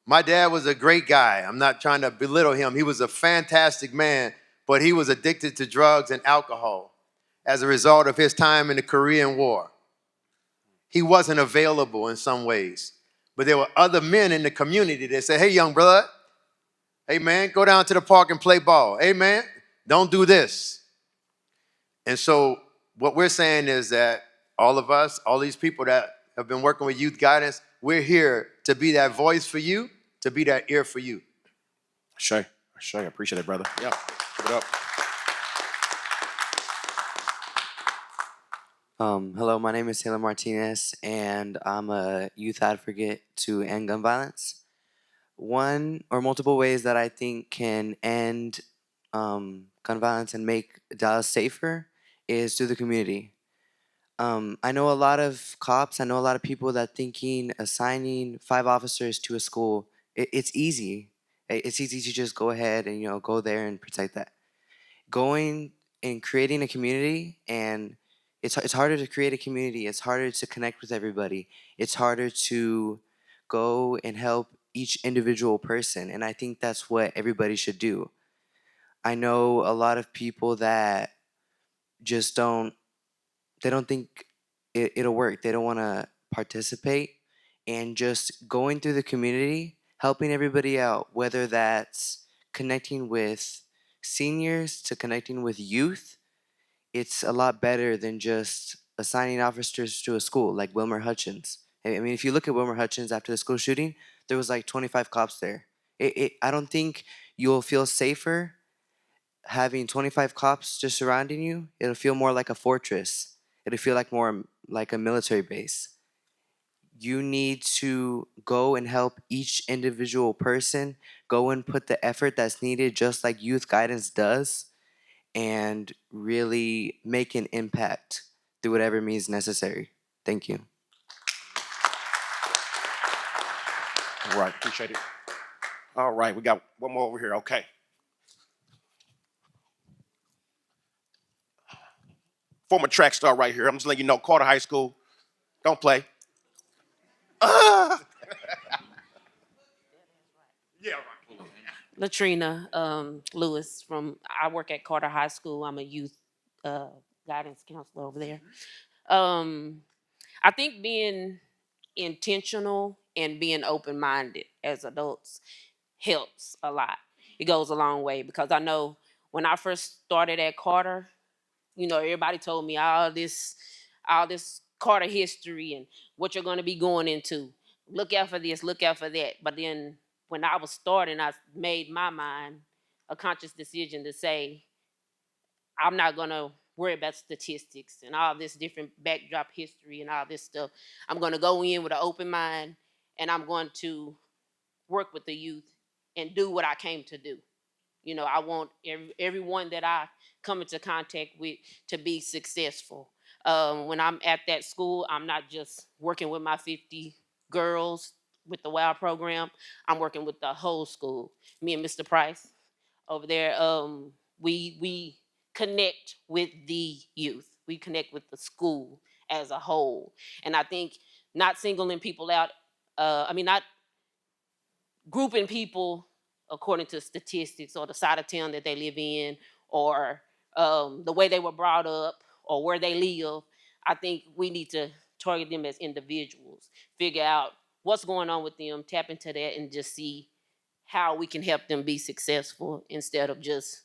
My dad was a great guy. I'm not trying to belittle him. He was a fantastic man, but he was addicted to drugs and alcohol as a result of his time in the Korean War. He wasn't available in some ways. But there were other men in the community that said, hey, young brother, hey, man, go down to the park and play ball. Hey, man, don't do this. And so what we're saying is that all of us, all these people that have been working with youth guidance, we're here to be that voice for you, to be that ear for you. Shay, I appreciate it, brother. Yeah, give it up. Hello, my name is Taylor Martinez, and I'm a youth advocate to end gun violence. One or multiple ways that I think can end gun violence and make Dallas safer is through the community. I know a lot of cops, I know a lot of people that thinking assigning 5 officers to a school, it's easy. It's easy to just go ahead and, go there and protect that. Going and creating a community, and it's harder to create a community. It's harder to connect with everybody. It's harder to go and help each individual person, and I think that's what everybody should do. I know a lot of people that just don't think it'll work. They don't want to participate, and just going through the community, helping everybody out, whether that's connecting with seniors to connecting with youth, it's a lot better than just assigning officers to a school like Wilmer Hutchins. I mean, if you look at Wilmer Hutchins after the school shooting, there was like 25 cops there. I don't think you'll feel safer having 25 cops just surrounding you. It'll feel more like a fortress. It'll feel like more like a military base. You need to go and help each individual person, go and put the effort that's needed, just like youth guidance does, and really make an impact through whatever means necessary. Thank you. All right, appreciate it. All right, we got one more over here. Okay. Former track star right here. I'm just letting you know, Carter High School. Don't play. Yeah, right. Latrina Lewis I work at Carter High School. I'm a youth guidance counselor over there. I think being intentional and being open-minded as adults helps a lot. It goes a long way because I know when I first started at Carter, everybody told me all this Carter history and what you're going to be going into. Look out for this, look out for that. But then when I was starting, I made my mind a conscious decision to say, I'm not going to worry about statistics and all this different backdrop history and all this stuff. I'm going to go in with an open mind and I'm going to work with the youth and do what I came to do. I want everyone that I come into contact with to be successful. When I'm at that school, I'm not just working with my 50 girls with the WOW program. I'm working with the whole school. Me and Mr. Price over there, we connect with the youth. We connect with the school as a whole. And I think not singling people out, not grouping people according to statistics or the side of town that they live in or the way they were brought up or where they live. I think we need to target them as individuals, figure out what's going on with them, tap into that, and just see how we can help them be successful instead of just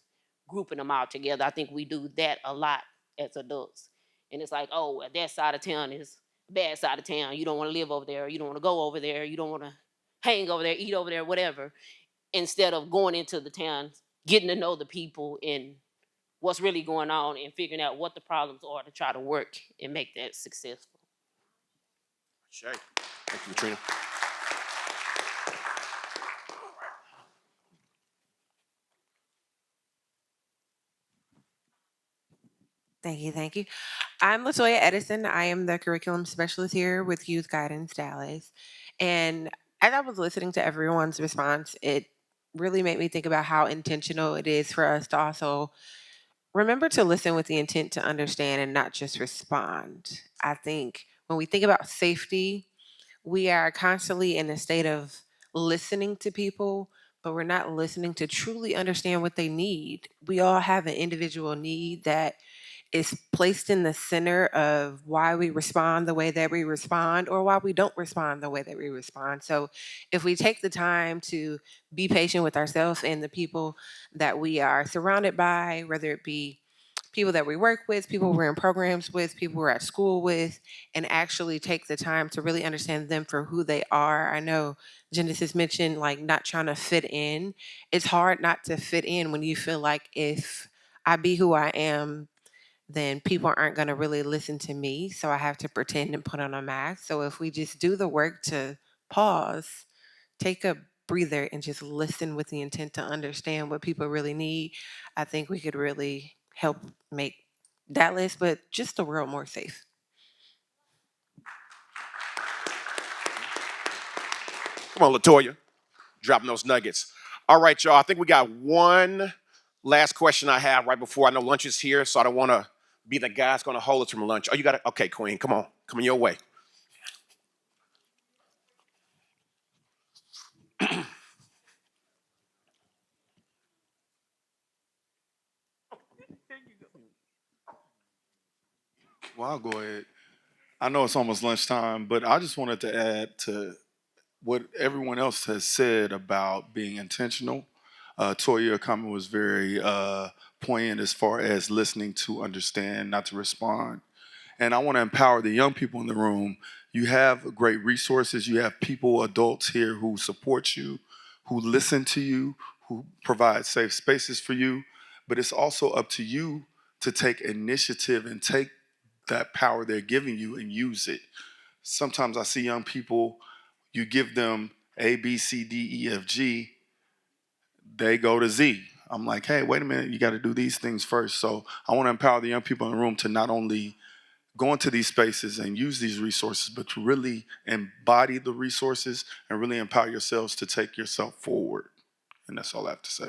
grouping them all together. I think we do that a lot as adults. And it's like, oh, well, that side of town is a bad side of town. You don't want to live over there. You don't want to go over there. You don't want to hang over there, eat over there, whatever, instead of going into the town, getting to know the people and what's really going on and figuring out what the problems are to try to work and make that successful. Shay. Thank you, Katrina. Thank you, thank you. I'm Latoya Edison. I am the curriculum specialist here with Youth Guidance Dallas. And as I was listening to everyone's response, it really made me think about how intentional it is for us to also remember to listen with the intent to understand and not just respond. I think when we think about safety, we are constantly in a state of listening to people, but we're not listening to truly understand what they need. We all have an individual need that is placed in the center of why we respond the way that we respond or why we don't respond the way that we respond. So if we take the time to be patient with ourselves and the people that we are surrounded by, whether it be people that we work with, people we're in programs with, people we're at school with, and actually take the time to really understand them for who they are. I know Genesis mentioned like not trying to fit in. It's hard not to fit in when you feel like if I be who I am, then people aren't going to really listen to me. So I have to pretend and put on a mask. So if we just do the work to pause, take a breather, and just listen with the intent to understand what people really need, I think we could really help make Dallas, but just the world more safe. Come on, Latoya. Dropping those nuggets. All right, y'all. I think we got one last question I have right before I know lunch is here, so I don't want to be the guy that's going to hold us from lunch. Oh, you got it? Okay, Queen. Come on. Coming your way. Well, I'll go ahead. I know it's almost lunchtime, but I just wanted to add to what everyone else has said about being intentional. Toya comment was very poignant as far as listening to understand, not to respond. And I want to empower the young people in the room. You have great resources. You have people, adults here who support you, who listen to you, who provide safe spaces for you. But it's also up to you to take initiative and take that power they're giving you and use it. Sometimes I see young people, you give them A, B, C, D, E, F, G, they go to Z. I'm like, hey, wait a minute, you got to do these things first. So I want to empower the young people in the room to not only go into these spaces and use these resources, but to really embody the resources and really empower yourselves to take yourself forward. And that's all I have to say.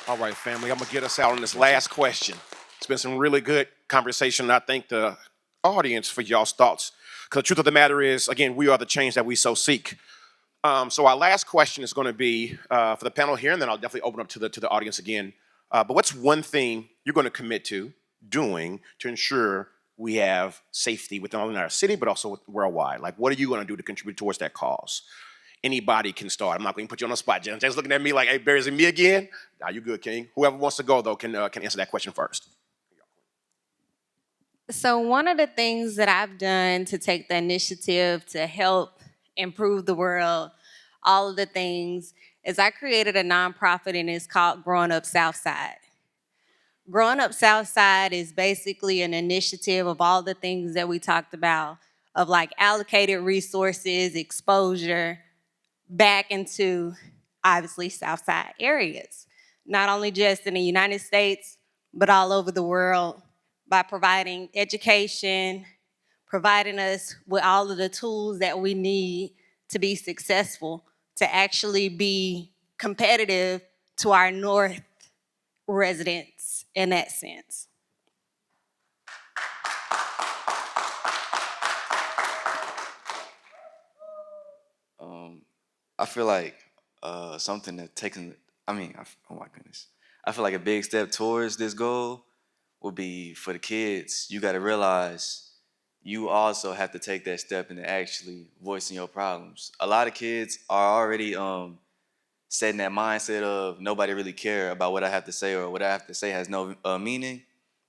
All right, family. I'm going to get us out on this last question. It's been some really good conversation. And I thank the audience for y'all's thoughts. Because the truth of the matter is, again, we are the change that we so seek. So our last question is going to be for the panel here, and then I'll definitely open up to the audience again. But what's one thing you're going to commit to doing to ensure we have safety within only our city, but also worldwide? Like, what are you going to do to contribute towards that cause? Anybody can start. I'm not going to put you on the spot. Jen's looking at me like, hey, Barry, is it me again? Nah, you good, King. Whoever wants to go, though, can answer that question first. So, one of the things that I've done to take the initiative to help improve the world, all of the things, is I created a nonprofit and it's called Growing Up Southside. Growing Up Southside is basically an initiative of all the things that we talked about, of like allocated resources, exposure back into obviously Southside areas, not only just in the United States, but all over the world by providing education, providing us with all of the tools that we need to be successful, to actually be competitive to our North residents in that sense. I feel like something that taking. Oh my goodness. I feel like a big step towards this goal would be for the kids. You got to realize you also have to take that step into actually voicing your problems. A lot of kids are already setting that mindset of nobody really care about what I have to say, or what I have to say has no meaning.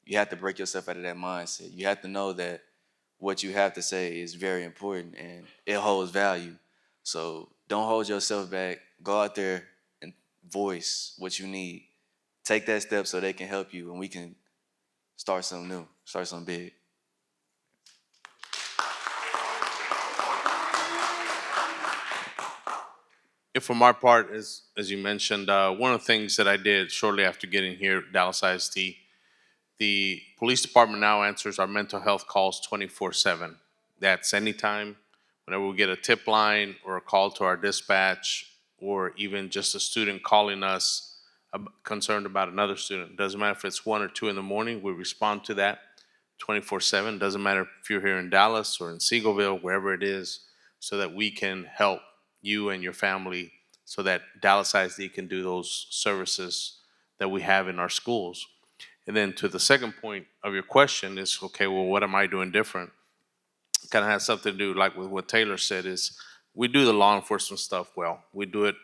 You have to break yourself out of that mindset. You have to know that what you have to say is very important and it holds value. So don't hold yourself back. Go out there and voice what you need. Take that step so they can help you and we can start something new, start something big. for my part, as you mentioned, one of the things that I did shortly after getting here at Dallas ISD, the police department now answers our mental health calls 24/7. That's anytime, whenever we get a tip line or a call to our dispatch, or even just a student calling us concerned about another student. Doesn't matter if it's 1 or 2 in the morning, we respond to that 24/7. Doesn't matter if you're here in Dallas or in Seagoville, wherever it is, so that we can help you and your family, so that Dallas ISD can do those services that we have in our schools. And then to the second point of your question is, okay, well, what am I doing different? Kind of has something to do, like with what Taylor said, is we do the law enforcement stuff well. We do it,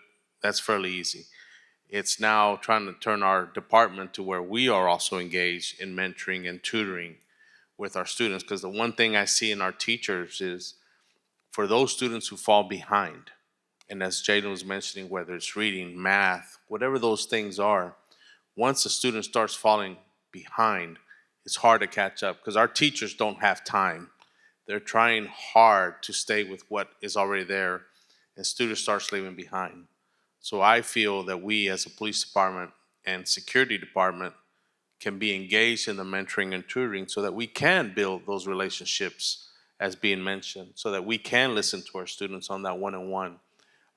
that's fairly easy. It's now trying to turn our department to where we are also engaged in mentoring and tutoring with our students. Because the one thing I see in our teachers is, for those students who fall behind, and as Jaden was mentioning, whether it's reading, math, whatever those things are, once a student starts falling behind, it's hard to catch up because our teachers don't have time. They're trying hard to stay with what is already there, and students start leaving behind. So I feel that we as a police department and security department can be engaged in the mentoring and tutoring so that we can build those relationships as being mentioned, so that we can listen to our students on that one-on-one.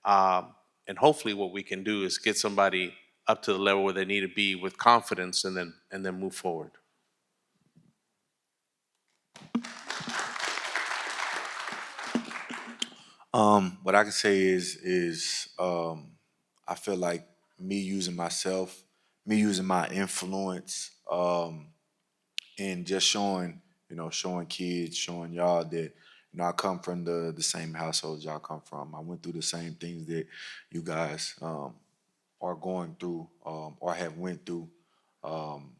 And hopefully what we can do is get somebody up to the level where they need to be with confidence, and then move forward. What I can say is I feel like me using myself, me using my influence, and just showing, showing kids, showing y'all that, I come from the same household y'all come from. I went through the same things that you guys are going through, or have went through um,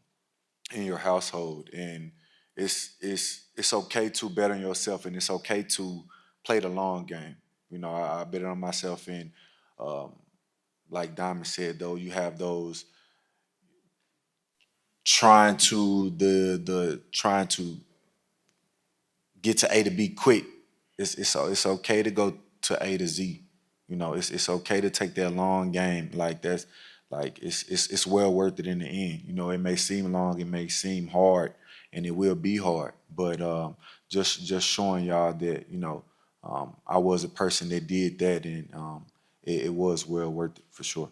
in your household, and it's okay to bet on yourself, and it's okay to play the long game. I bet on myself, and um, like Diamond said, though, you have those trying to get to A to B quick. It's okay to go to A to Z. It's okay to take that long game. Like that's like it's well worth it in the end. It may seem long, it may seem hard, and it will be hard. But just showing y'all that I was a person that did that, and it was well worth it for sure.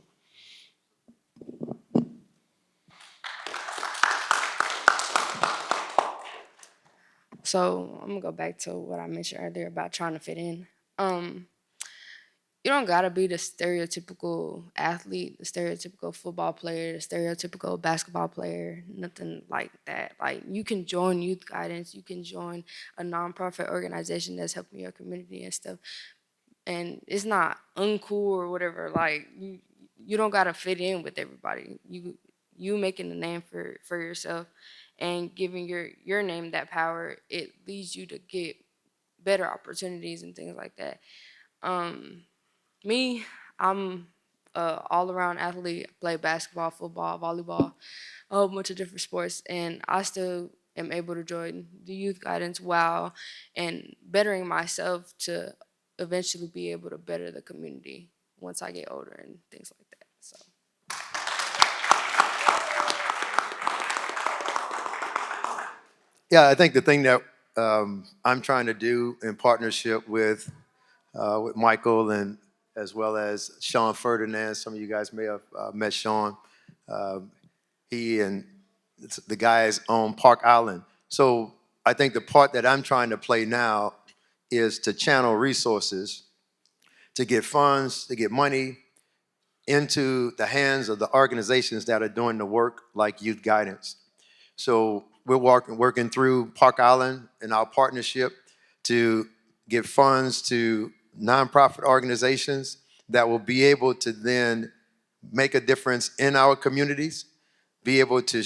So I'm gonna go back to what I mentioned earlier about trying to fit in. Um, you don't gotta be the stereotypical athlete, the stereotypical football player, the stereotypical basketball player, nothing like that. Like, you can join youth guidance, you can join a nonprofit organization that's helping your community and stuff. And it's not uncool or whatever. Like, you don't gotta fit in with everybody. You making a name for yourself and giving your name that power, it leads you to get better opportunities and things like that. Um, Me, I'm a all-around athlete. I play basketball, football, volleyball, a whole bunch of different sports, and I still am able to join the youth guidance while and bettering myself to eventually be able to better the community once I get older and things like that. So. Yeah, I think the thing that I'm trying to do in partnership with Michael, and as well as Sean Ferdinand. Some of you guys may have met Sean. He and the guys own Park Island. So I think the part that I'm trying to play now is to channel resources, to get funds, to get money into the hands of the organizations that are doing the work, like Youth Guidance. So we're working through Park Island and our partnership to give funds to nonprofit organizations that will be able to then make a difference in our communities, be able to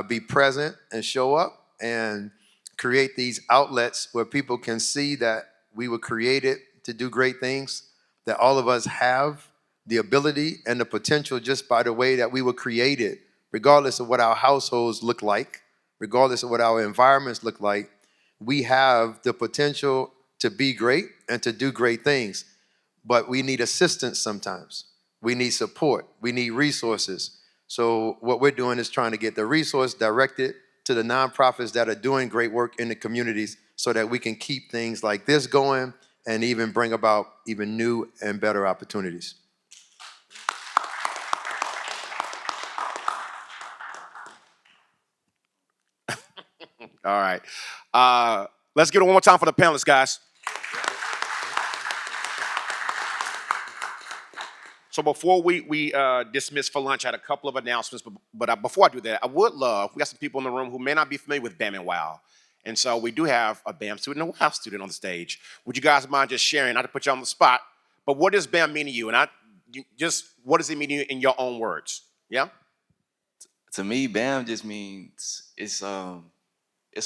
be present and show up and create these outlets where people can see that we were created to do great things, that all of us have the ability and the potential just by the way that we were created, regardless of what our households look like, regardless of what our environments look like. We have the potential to be great and to do great things. but we need assistance sometimes. We need support. We need resources. So what we're doing is trying to get the resource directed to the nonprofits that are doing great work in the communities so that we can keep things like this going and even bring about even new and better opportunities. All right. Let's get it one more time for the panelists, guys. So before we dismiss for lunch, I had a couple of announcements. But before I do that, I would love, we got some people in the room who may not be familiar with BAM and WOW. And so we do have a BAM student and a WOW student on the stage. Would you guys mind just sharing, not to put you on the spot, but what does BAM mean to you? And what does it mean to you in your own words? Yeah? To me, BAM just means it's a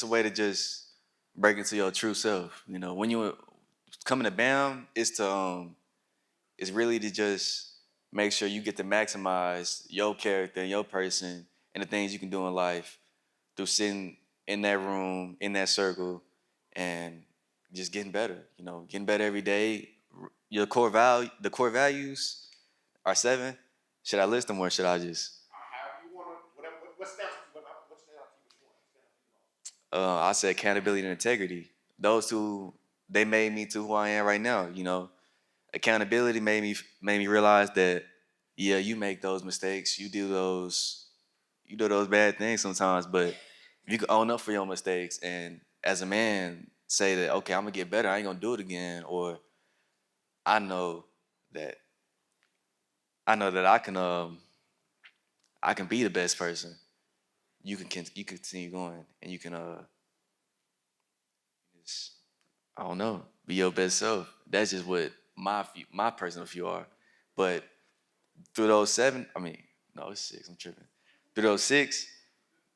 way to just break into your true self. You know, when you coming to BAM, it's really to just make sure you get to maximize your character and your person and the things you can do in life through sitting in that room, in that circle, and just getting better. You know, getting better every day. The core values are 7. Should I list them or should I just? I said accountability and integrity. Those two, they made me to who I am right now. You know, accountability made me realize that yeah, you make those mistakes, you do those bad things sometimes, but if you can own up for your mistakes and as a man say that okay, I'm gonna get better, I ain't gonna do it again, or I know that I can be the best person. You can continue going and you can just, I don't know, be your best self. That's just what my personal few are. But through those 7, I mean, no, it's 6. I'm tripping. Through those 6,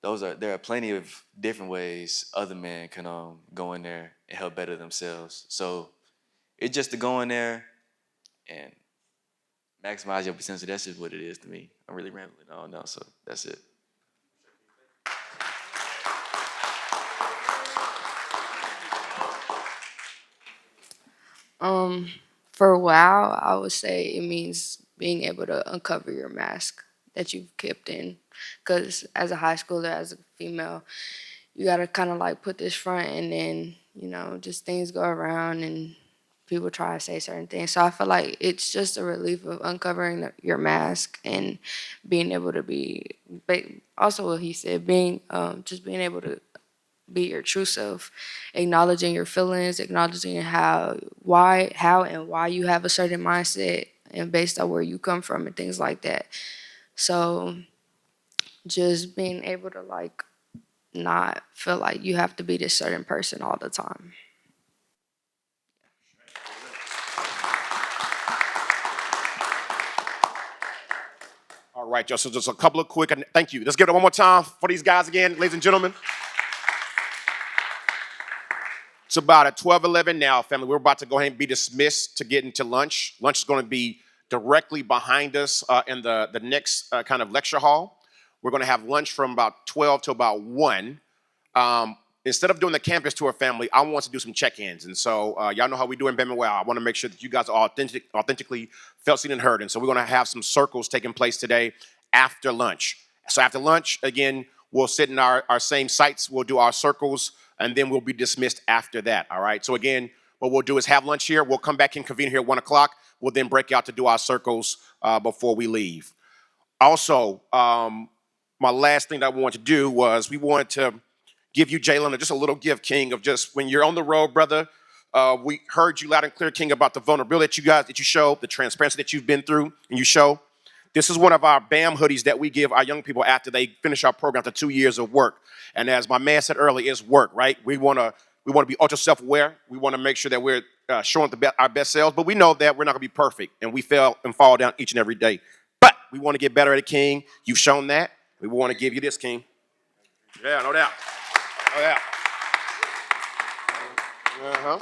there are plenty of different ways other men can go in there and help better themselves. So it's just to go in there and maximize your potential. That's just what it is to me. I'm really rambling on now, so that's it. Um, for WoW, I would say it means being able to uncover your mask that you've kept in. Because as a high schooler, as a female, you gotta kind of like put this front, and then just things go around and people try to say certain things. So I feel like it's just a relief of uncovering your mask and being able to also what he said, being just being able to be your true self, acknowledging your feelings, acknowledging how and why you have a certain mindset and based on where you come from and things like that. So just being able to like not feel like you have to be this certain person all the time. All right, y'all. So just a couple of quick, thank you. Let's give it one more time for these guys again, ladies and gentlemen. It's about at 12:11 now, family. We're about to go ahead and be dismissed to get into lunch. Lunch is going to be directly behind us in the next kind of lecture hall. We're going to have lunch from about 12 to about 1. Instead of doing the campus tour, family, I want to do some check-ins. And so y'all know how we do in Bama. I want to make sure that you guys are authentically felt, seen, and heard. And so we're going to have some circles taking place today after lunch. So after lunch, again, we'll sit in our same sites. We'll do our circles, and then we'll be dismissed after that, all right? So again, what we'll do is have lunch here. We'll come back and convene here at 1 o'clock. We'll then break out to do our circles before we leave. Also, my last thing that I wanted to do was we wanted to give you, Jalen, just a little gift, King, of just when you're on the road, brother. We heard you loud and clear, King, about the vulnerability that you show, the transparency that you've been through, and you show. This is one of our BAM hoodies that we give our young people after they finish our program after 2 years of work. And as my man said earlier, it's work, right? We want to be ultra self-aware. We want to make sure that we're showing our best selves, but we know that we're not going to be perfect, and we fail and fall down each and every day. But we want to get better at it, King. You've shown that. We want to give you this, King. Yeah, no doubt. Oh, yeah. Uh-huh.